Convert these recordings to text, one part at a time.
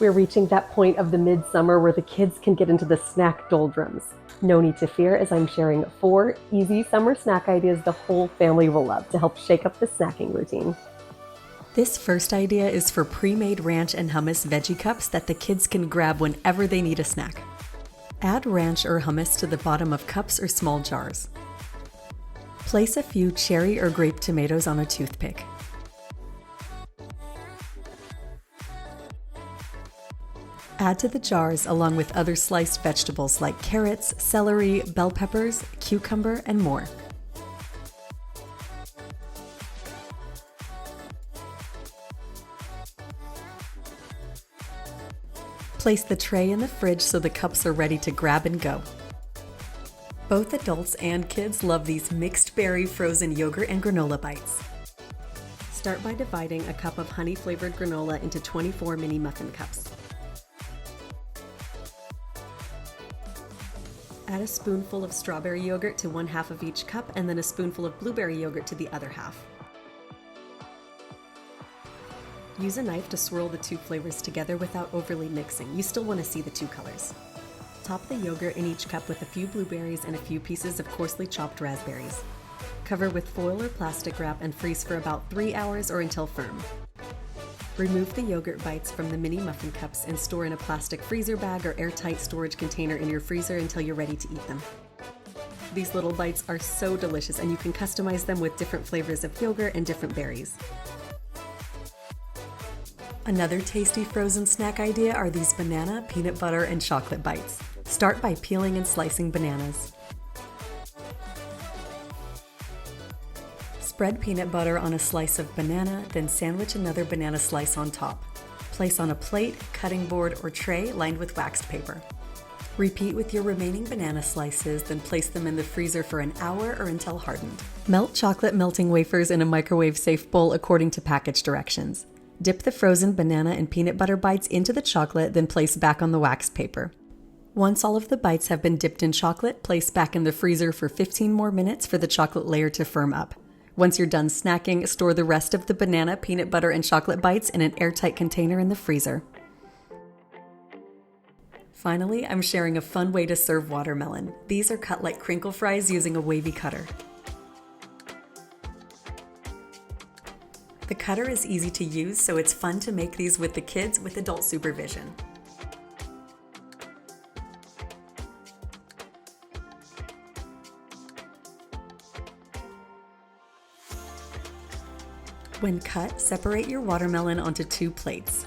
We're reaching that point of the midsummer where the kids can get into the snack doldrums. No need to fear, as I'm sharing 4 easy summer snack ideas the whole family will love to help shake up the snacking routine. This first idea is for pre-made ranch and hummus veggie cups that the kids can grab whenever they need a snack. Add ranch or hummus to the bottom of cups or small jars. Place a few cherry or grape tomatoes on a toothpick. Add to the jars along with other sliced vegetables like carrots, celery, bell peppers, cucumber, and more. Place the tray in the fridge so the cups are ready to grab and go. Both adults and kids love these mixed berry frozen yogurt and granola bites. Start by dividing a cup of honey-flavored granola into 24 mini muffin cups. Add a spoonful of strawberry yogurt to 1/2 of each cup and then a spoonful of blueberry yogurt to the other half. Use a knife to swirl the 2 flavors together without overly mixing. You still want to see the 2 colors. Top the yogurt in each cup with a few blueberries and a few pieces of coarsely chopped raspberries. Cover with foil or plastic wrap and freeze for about 3 hours or until firm. Remove the yogurt bites from the mini muffin cups and store in a plastic freezer bag or airtight storage container in your freezer until you're ready to eat them. These little bites are so delicious, and you can customize them with different flavors of yogurt and different berries. Another tasty frozen snack idea are these banana, peanut butter, and chocolate bites. Start by peeling and slicing bananas. Spread peanut butter on a slice of banana, then sandwich another banana slice on top. Place on a plate, cutting board, or tray lined with waxed paper. Repeat with your remaining banana slices, then place them in the freezer for an hour or until hardened. Melt chocolate melting wafers in a microwave-safe bowl according to package directions. Dip the frozen banana and peanut butter bites into the chocolate, then place back on the waxed paper. Once all of the bites have been dipped in chocolate, place back in the freezer for 15 more minutes for the chocolate layer to firm up. Once you're done snacking, store the rest of the banana, peanut butter, and chocolate bites in an airtight container in the freezer. Finally, I'm sharing a fun way to serve watermelon. These are cut like crinkle fries using a wavy cutter. The cutter is easy to use, so it's fun to make these with the kids with adult supervision. When cut, separate your watermelon onto 2 plates.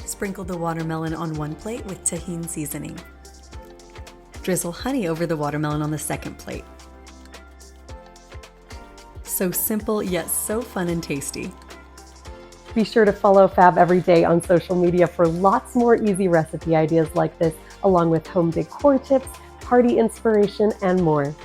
Sprinkle the watermelon on one plate with tahini seasoning. Drizzle honey over the watermelon on the second plate. So simple, yet so fun and tasty. Be sure to follow Fab every day on social media for lots more easy recipe ideas like this, along with home decor tips, party inspiration, and more.